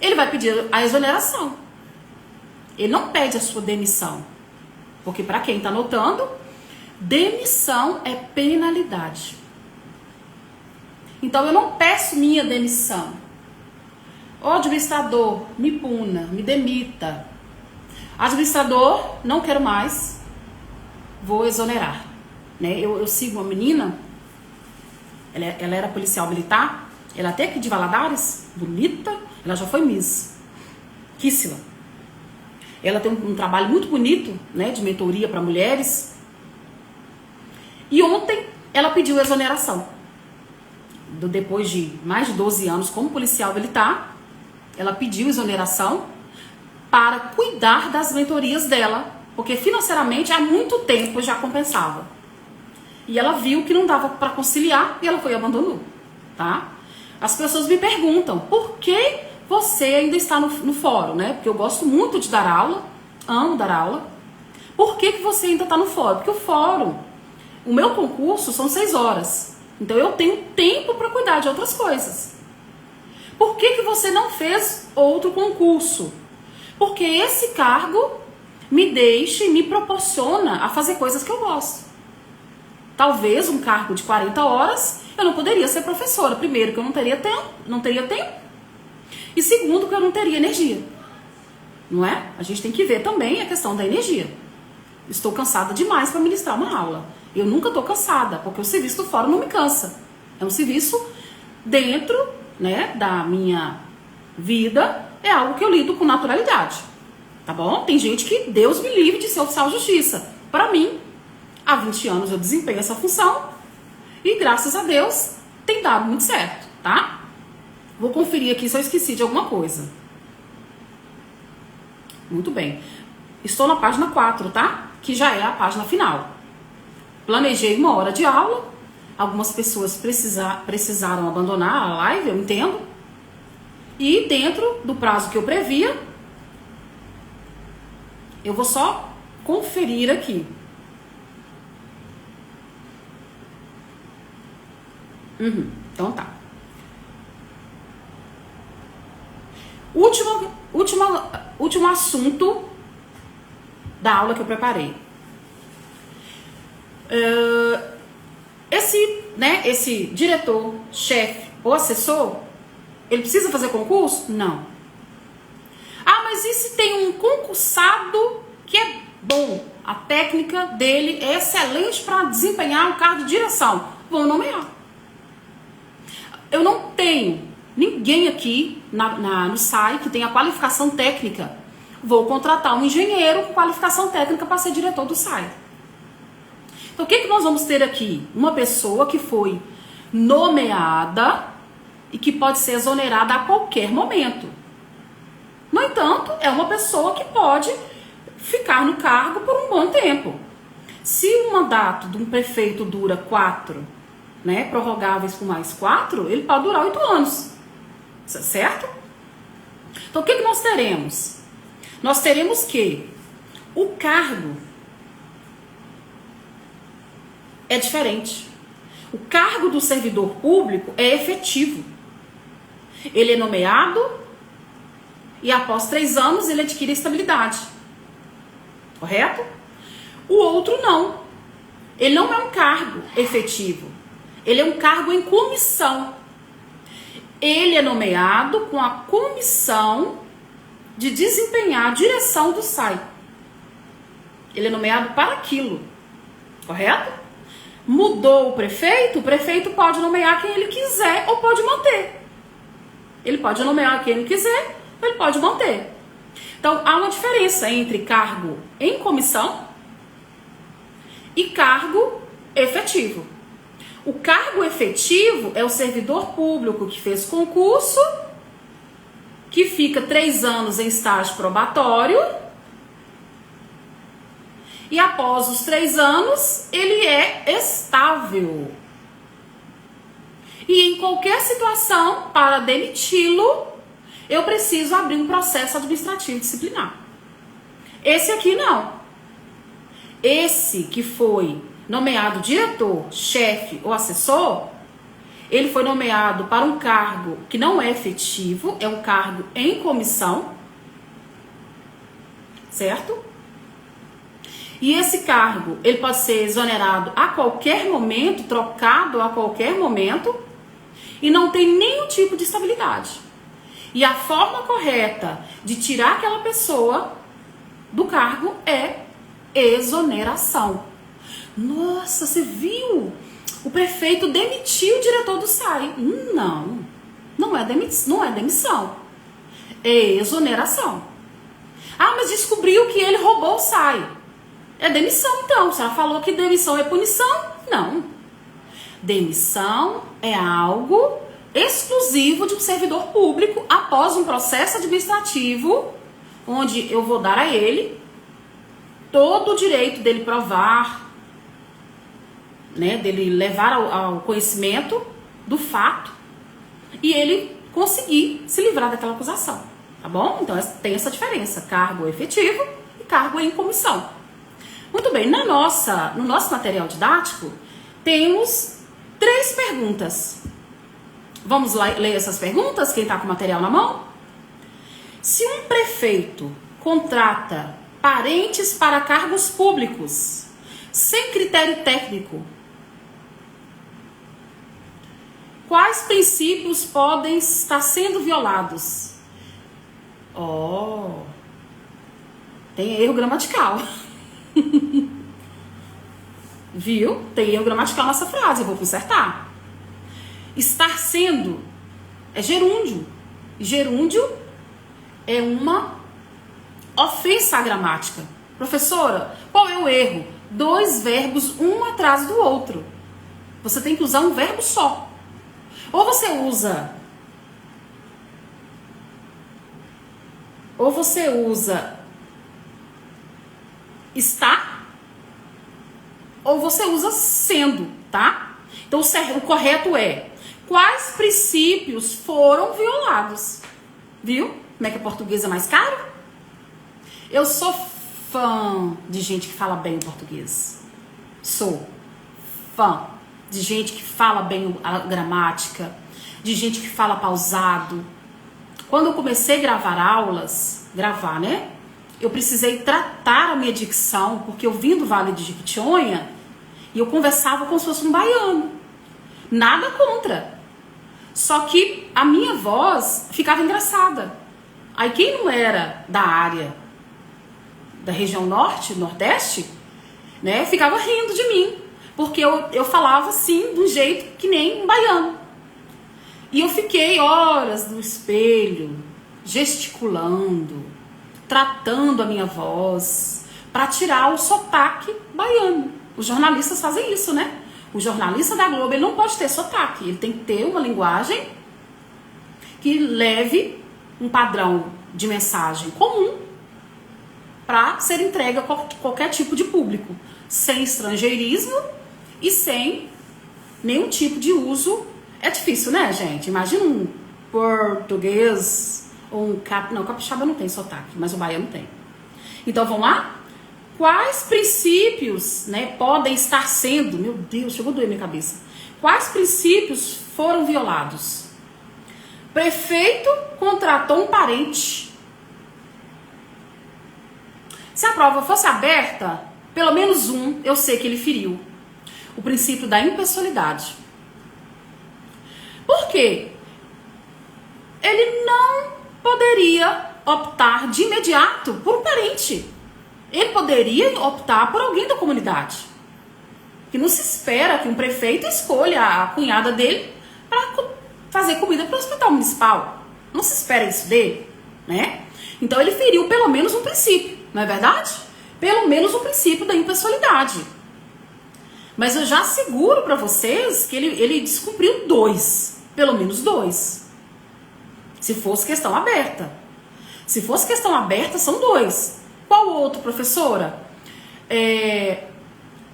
Ele vai pedir a exoneração. Ele não pede a sua demissão. Porque para quem está anotando, demissão é penalidade. Então eu não peço minha demissão. Ô administrador, me puna, me demita. Administrador, não quero mais, vou exonerar. Né? Eu sigo uma menina, ela era policial militar, ela até aqui de Valadares, bonita, ela já foi Miss Kíssila. Ela tem um trabalho muito bonito, né, de mentoria para mulheres. E ontem ela pediu exoneração. Depois de mais de 12 anos como policial militar, ela pediu exoneração para cuidar das mentorias dela, porque financeiramente há muito tempo já compensava. E ela viu que não dava para conciliar e ela foi e abandonou, tá? As pessoas me perguntam, por que você ainda está no fórum, né? Porque eu gosto muito de dar aula, amo dar aula. Por que você ainda está no fórum? Porque o fórum, o meu concurso são 6 horas. Então eu tenho tempo para cuidar de outras coisas. Por que você não fez outro concurso? Porque esse cargo me proporciona a fazer coisas que eu gosto. Talvez um cargo de 40 horas, eu não poderia ser professora. Primeiro, que eu não teria tempo. E segundo, que eu não teria energia. Não é? A gente tem que ver também a questão da energia. Estou cansada demais para ministrar uma aula. Eu nunca estou cansada, porque o serviço do fórum não me cansa. É um serviço dentro, né, da minha vida, é algo que eu lido com naturalidade. Tá bom? Tem gente que Deus me livre de ser oficial de justiça. Para mim, há 20 anos eu desempenho essa função e graças a Deus tem dado muito certo, tá? Vou conferir aqui se eu esqueci de alguma coisa. Muito bem. Estou na página 4, tá? Que já é a página final. Planejei 1 hora de aula. Algumas pessoas precisaram abandonar a live, eu entendo. E dentro do prazo que eu previa, eu vou só conferir aqui. Então tá. Último assunto da aula que eu preparei. Esse diretor, chefe ou assessor, ele precisa fazer concurso? Não. Ah, mas e se tem um concursado que é bom? A técnica dele é excelente para desempenhar um cargo de direção. Vou nomear. Eu não tenho ninguém aqui no SAI que tenha qualificação técnica. Vou contratar um engenheiro com qualificação técnica para ser diretor do SAI. Então, o que nós vamos ter aqui? Uma pessoa que foi nomeada e que pode ser exonerada a qualquer momento. No entanto, é uma pessoa que pode ficar no cargo por um bom tempo. Se o mandato de um prefeito dura 4, né, prorrogáveis por mais 4, ele pode durar 8 anos, certo? Então o que nós teremos? Nós teremos que o cargo é diferente. O cargo do servidor público é efetivo. Ele é nomeado e após 3 anos ele adquire estabilidade. Correto? O outro não. Ele não é um cargo efetivo. Ele é um cargo em comissão. Ele é nomeado com a comissão de desempenhar a direção do SAI. Ele é nomeado para aquilo. Correto? Mudou o prefeito pode nomear quem ele quiser ou pode manter. Ele pode nomear quem ele quiser ou ele pode manter. Então, há uma diferença entre cargo em comissão e cargo efetivo. O cargo efetivo é o servidor público que fez concurso, que fica 3 anos em estágio probatório e após os 3 anos ele é estável. E em qualquer situação, para demiti-lo, eu preciso abrir um processo administrativo disciplinar. Esse aqui não. Esse que foi nomeado diretor, chefe ou assessor, ele foi nomeado para um cargo que não é efetivo, é um cargo em comissão, certo? E esse cargo, ele pode ser exonerado a qualquer momento, trocado a qualquer momento, e não tem nenhum tipo de estabilidade. E a forma correta de tirar aquela pessoa do cargo é exoneração. Nossa, você viu? O prefeito demitiu o diretor do SAI. Não é demissão. É exoneração. Ah, mas descobriu que ele roubou o SAI. É demissão então. Se ela falou que demissão é punição, não. Demissão é algo exclusivo de um servidor público após um processo administrativo, onde eu vou dar a ele todo o direito dele provar, né, dele levar ao conhecimento do fato e ele conseguir se livrar daquela acusação, tá bom? Então tem essa diferença, cargo efetivo e cargo em comissão. Muito bem, no nosso material didático temos 3 perguntas. Vamos lá ler essas perguntas, quem está com o material na mão? Se um prefeito contrata parentes para cargos públicos sem critério técnico, quais princípios podem estar sendo violados? Tem erro gramatical. Viu? Tem erro gramatical nessa frase, eu vou consertar. Estar sendo é gerúndio. Gerúndio é uma ofensa à gramática. Professora, qual é o erro? 2 verbos, um atrás do outro. Você tem que usar um verbo só. Ou você usa está, ou você usa sendo, tá? Então o correto é: quais princípios foram violados? Viu? Como é que a portuguesa é mais caro? Eu sou fã de gente que fala bem o português. Sou fã de gente que fala bem a gramática, de gente que fala pausado. Quando eu comecei a gravar, né? Eu precisei tratar a minha dicção, porque eu vim do Vale de Jequitinhonha e eu conversava como se fosse um baiano. Nada contra. Só que a minha voz ficava engraçada. Aí quem não era da área da região norte, nordeste, né, ficava rindo de mim. Porque eu falava assim, de um jeito que nem um baiano. E eu fiquei horas no espelho, gesticulando, tratando a minha voz, para tirar o sotaque baiano. Os jornalistas fazem isso, né? O jornalista da Globo, ele não pode ter sotaque. Ele tem que ter uma linguagem que leve um padrão de mensagem comum para ser entregue a qualquer tipo de público, sem estrangeirismo e sem nenhum tipo de uso. É difícil, né, gente? Imagina um português ou um não, capixaba não tem sotaque, mas o baiano tem. Então, vamos lá? Quais princípios, né, podem estar sendo... Meu Deus, chegou a doer minha cabeça. Quais princípios foram violados? Prefeito contratou um parente. Se a prova fosse aberta, pelo menos um, eu sei que ele feriu. O princípio da impessoalidade. Por quê? Ele não poderia optar de imediato por um parente. Ele poderia optar por alguém da comunidade. Que não se espera que um prefeito escolha a cunhada dele para fazer comida para o hospital municipal. Não se espera isso dele, né? Então ele feriu pelo menos um princípio, não é verdade? Pelo menos o princípio da impessoalidade. Mas eu já asseguro para vocês que ele descumpriu 2, pelo menos 2. Se fosse questão aberta. Se fosse questão aberta, são 2. Qual outro, professora?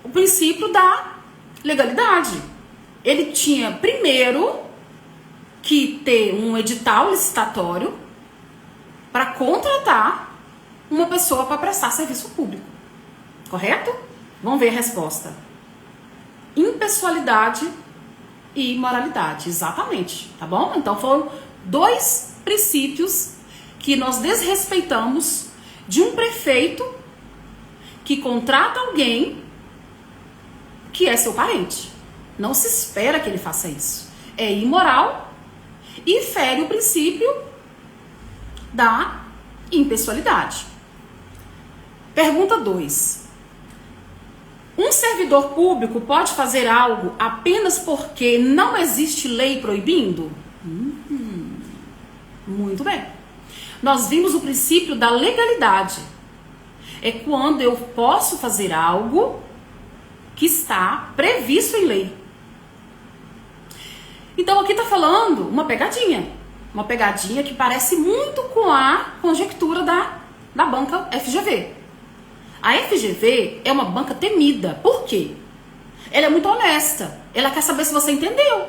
O princípio da legalidade. Ele tinha primeiro que ter um edital licitatório para contratar uma pessoa para prestar serviço público. Correto? Vamos ver a resposta. Impessoalidade e moralidade. Exatamente. Tá bom? Então foram 2 princípios que nós desrespeitamos de um prefeito que contrata alguém que é seu parente. Não se espera que ele faça isso. É imoral e fere o princípio da impessoalidade. Pergunta 2. Um servidor público pode fazer algo apenas porque não existe lei proibindo? Muito bem. Nós vimos o princípio da legalidade. É quando eu posso fazer algo que está previsto em lei. Então aqui está falando uma pegadinha. Uma pegadinha que parece muito com a conjectura da banca FGV. A FGV é uma banca temida. Por quê? Ela é muito honesta. Ela quer saber se você entendeu.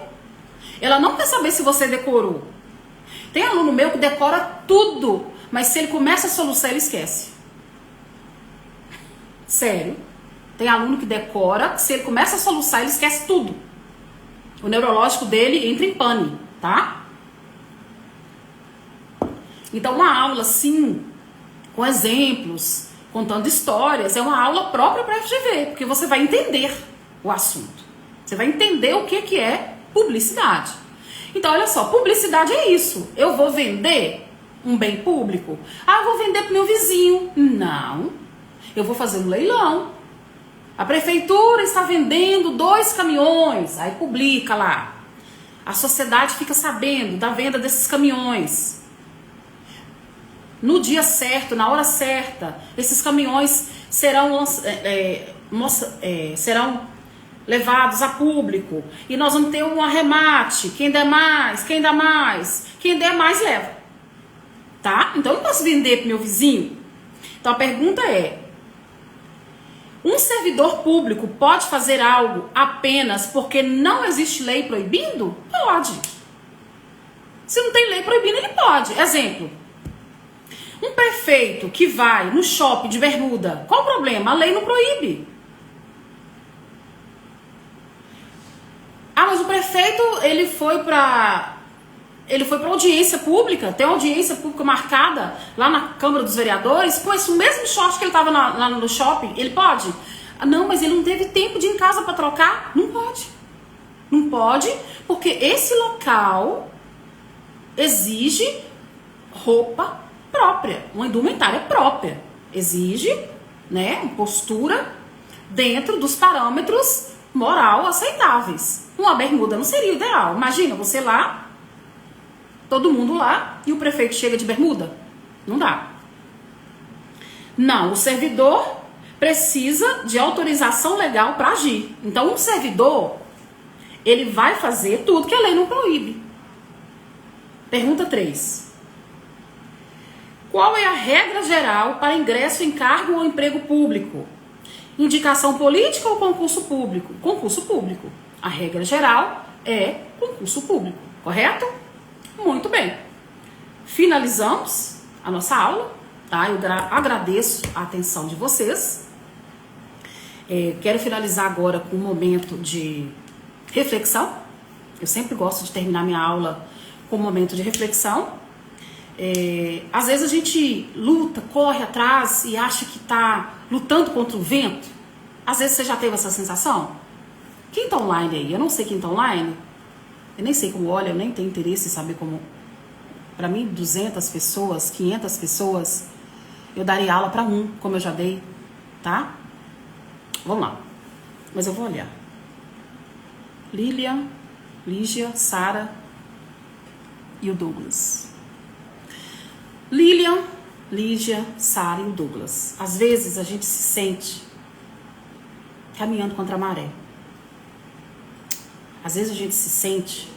Ela não quer saber se você decorou. Tem aluno meu que decora tudo, mas se ele começa a soluçar, ele esquece. Sério. Tem aluno que decora, se ele começa a soluçar, ele esquece tudo. O neurológico dele entra em pane, tá? Então, uma aula, sim, com exemplos, contando histórias, é uma aula própria para a FGV, porque você vai entender o assunto. Você vai entender o que é publicidade. Então, olha só, publicidade é isso. Eu vou vender um bem público? Ah, eu vou vender para o meu vizinho. Não. Eu vou fazer um leilão. A prefeitura está vendendo 2 caminhões. Aí publica lá. A sociedade fica sabendo da venda desses caminhões. No dia certo, na hora certa, esses caminhões serão levados a público. E nós vamos ter um arremate. Quem der mais, quem dá mais. Quem der mais, leva. Tá? Então, eu não posso vender para o meu vizinho. Então, a pergunta é: um servidor público pode fazer algo apenas porque não existe lei proibindo? Pode. Se não tem lei proibindo, ele pode. Exemplo. Um prefeito que vai no shopping de bermuda, qual o problema? A lei não proíbe. Ah, mas o prefeito, ele foi para audiência pública, tem audiência pública marcada lá na Câmara dos Vereadores, com esse mesmo short que ele estava lá no shopping, ele pode? Ah, não, mas ele não teve tempo de ir em casa para trocar? Não pode. Não pode, porque esse local exige roupa própria, uma indumentária própria. Exige, né, uma postura dentro dos parâmetros moral aceitáveis. Uma bermuda não seria ideal. Imagina, você lá, todo mundo lá, e o prefeito chega de bermuda? Não dá. Não, o servidor precisa de autorização legal para agir. Então, um servidor, ele vai fazer tudo que a lei não proíbe. Pergunta 3. Qual é a regra geral para ingresso em cargo ou emprego público? Indicação política ou concurso público? Concurso público. A regra geral é concurso público, correto? Muito bem. Finalizamos a nossa aula, tá? Eu agradeço a atenção de vocês. Quero finalizar agora com um momento de reflexão. Eu sempre gosto de terminar minha aula com um momento de reflexão. Às vezes a gente luta, corre atrás e acha que está lutando contra o vento. Às vezes você já teve essa sensação? Quem está online aí? Eu não sei quem está online. Eu nem sei como olha, eu nem tenho interesse em saber como. Para mim, 200 pessoas, 500 pessoas, eu daria aula para um, como eu já dei, tá? Vamos lá. Mas eu vou olhar. Lilian, Lígia, Sara e o Douglas. Lilian, Lígia, Sara e o Douglas. Às vezes a gente se sente caminhando contra a maré. Às vezes a gente se sente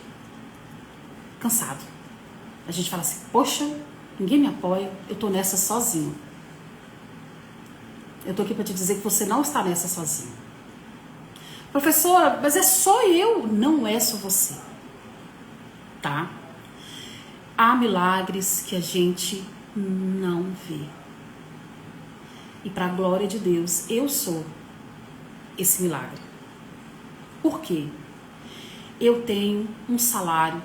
cansado. A gente fala assim, poxa, ninguém me apoia, eu tô nessa sozinho. Eu tô aqui para te dizer que você não está nessa sozinho. Professora, mas é só eu. Não é só você, tá? Há milagres que a gente não vê. E para a glória de Deus, eu sou esse milagre. Por quê? Eu tenho um salário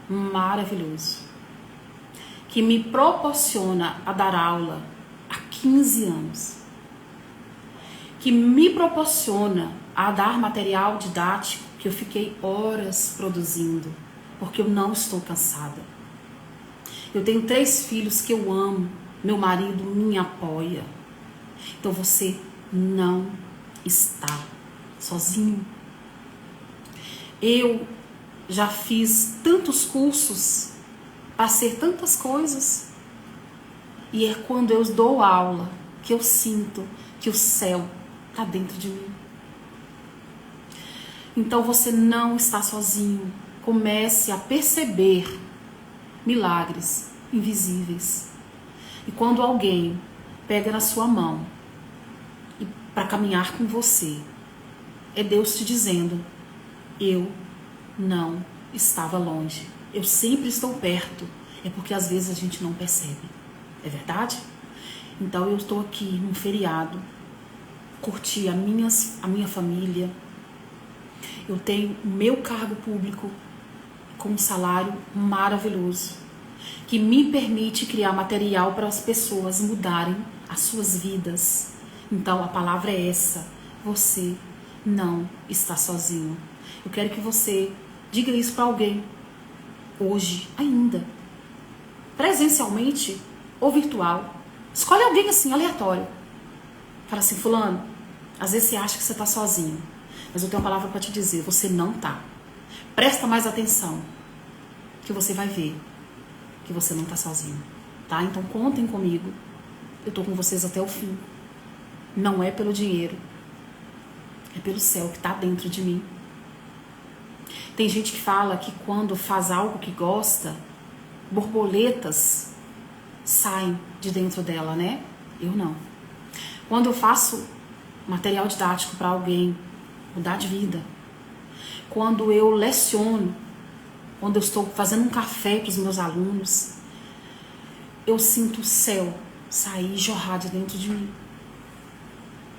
maravilhoso que me proporciona a dar aula há 15 anos. Que me proporciona a dar material didático que eu fiquei horas produzindo, porque eu não estou cansada. Eu tenho 3 filhos que eu amo, meu marido me apoia. Então você não está sozinho. Eu já fiz tantos cursos, passei tantas coisas, e é quando eu dou aula que eu sinto que o céu está dentro de mim. Então você não está sozinho. Comece a perceber milagres invisíveis. E quando alguém pega na sua mão para caminhar com você, é Deus te dizendo, eu não estava longe. Eu sempre estou perto. É porque às vezes a gente não percebe. É verdade? Então eu estou aqui num feriado, curti a minha família. Eu tenho o meu cargo público com um salário maravilhoso, que me permite criar material para as pessoas mudarem as suas vidas. Então a palavra é essa: você não está sozinho. Eu quero que você diga isso para alguém, hoje ainda, presencialmente ou virtual. Escolhe alguém assim, aleatório. Fala assim, fulano, às vezes você acha que você está sozinho, mas eu tenho uma palavra para te dizer, você não está. Presta mais atenção, que você vai ver que você não está sozinho, tá? Então contem comigo, eu estou com vocês até o fim. Não é pelo dinheiro, é pelo céu que está dentro de mim. Tem gente que fala que quando faz algo que gosta, borboletas saem de dentro dela, né? Eu não. Quando eu faço material didático para alguém mudar de vida, quando eu leciono, quando eu estou fazendo um café para os meus alunos, eu sinto o céu sair e jorrar de dentro de mim.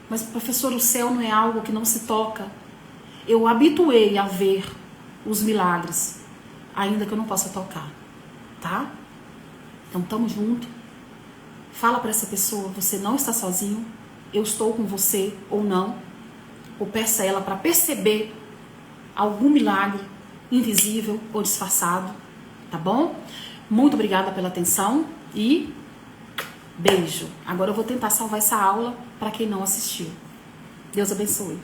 Mas, professor, o céu não é algo que não se toca. Eu habituei a ver os milagres, ainda que eu não possa tocar, tá? Então, tamo junto. Fala para essa pessoa, você não está sozinho, eu estou com você ou não. Ou peça a ela para perceber algum milagre invisível ou disfarçado, tá bom? Muito obrigada pela atenção e beijo. Agora eu vou tentar salvar essa aula para quem não assistiu. Deus abençoe.